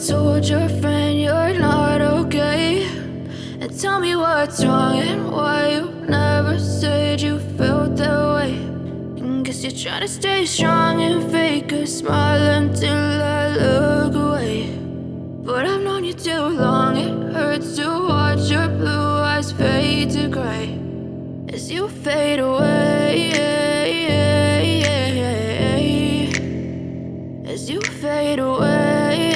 told your friend you're not okay. And tell me what's wrong and why you never said you felt that way. And guess you're trying to stay strong and fake a smile until I look away. But I've known you too long, it hurts to watch your blue eyes fade to gray as you fade away, as you fade away.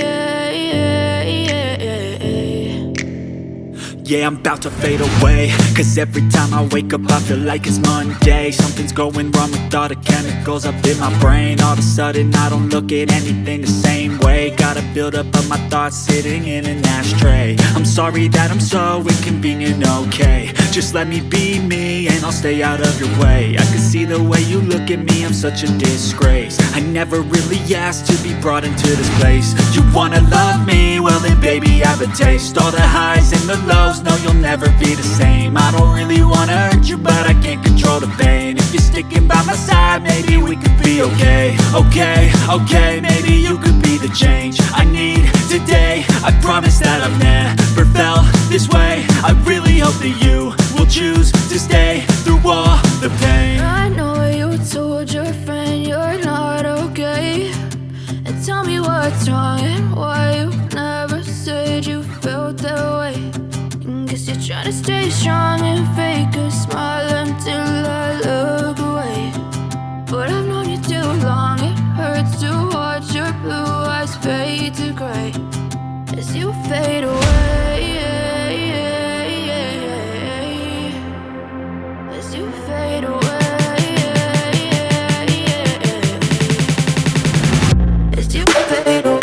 Yeah, I'm about to fade away, cause every time I wake up I feel like it's Monday. Something's going wrong with all the chemicals up in my brain. All of a sudden I don't look at anything the same way. Gotta build up of my thoughts sitting in an ashtray. I'm sorry that I'm so inconvenient, okay. Just let me be me and I'll stay out of your way. I can see the way you look at me, I'm such a disgrace. I never really asked to be brought into this place. You wanna love me? Well then baby I have a taste. All the highs and the lows, no you'll never be the same. I don't really wanna hurt you but I can't control the pain. If you're sticking by my side maybe we could be okay. Okay, maybe you could be the change I need today. I promise that I've never felt this way. I really hope that you will choose to stay through all the pain. I know you told your friend you're not okay. And tell me what's wrong and why you never said you felt that way. And guess you're trying to stay strong and fake a smile until I look away. But I've known you too long, it hurts to watch your blue eyes fade to gray as you fade away, as you fade away, as you fade away.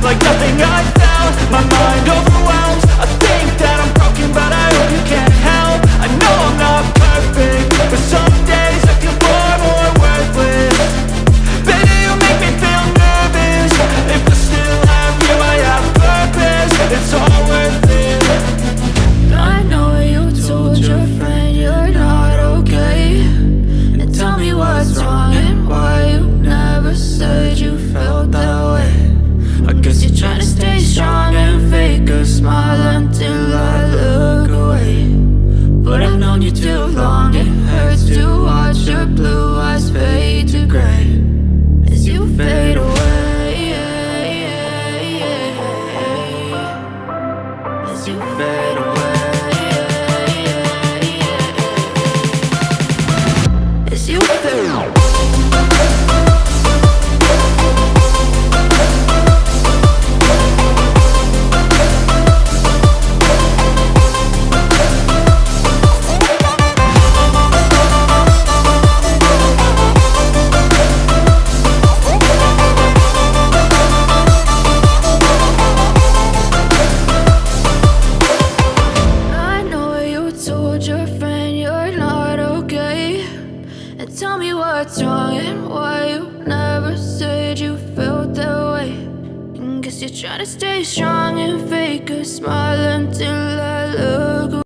Like nothing I felt, my mind overwhelmed. I think that I'm broken but I hope you can't help. I know I'm not perfect, but some days I feel far more worthless. Baby, you make me feel nervous. If I still have you, I have purpose. It's all worth it. I know you told your friend you're not okay. And tell me what's wrong and why you never said you felt that way. I guess you're trying to stay strong and fake a smile until I look away. But I've known you too long, it hurts to watch your blue eyes fade to gray as you fade away, as you fade away, as you fade away. Tell me what's wrong and why you never said you felt that way. And guess you're trying to stay strong and fake a smile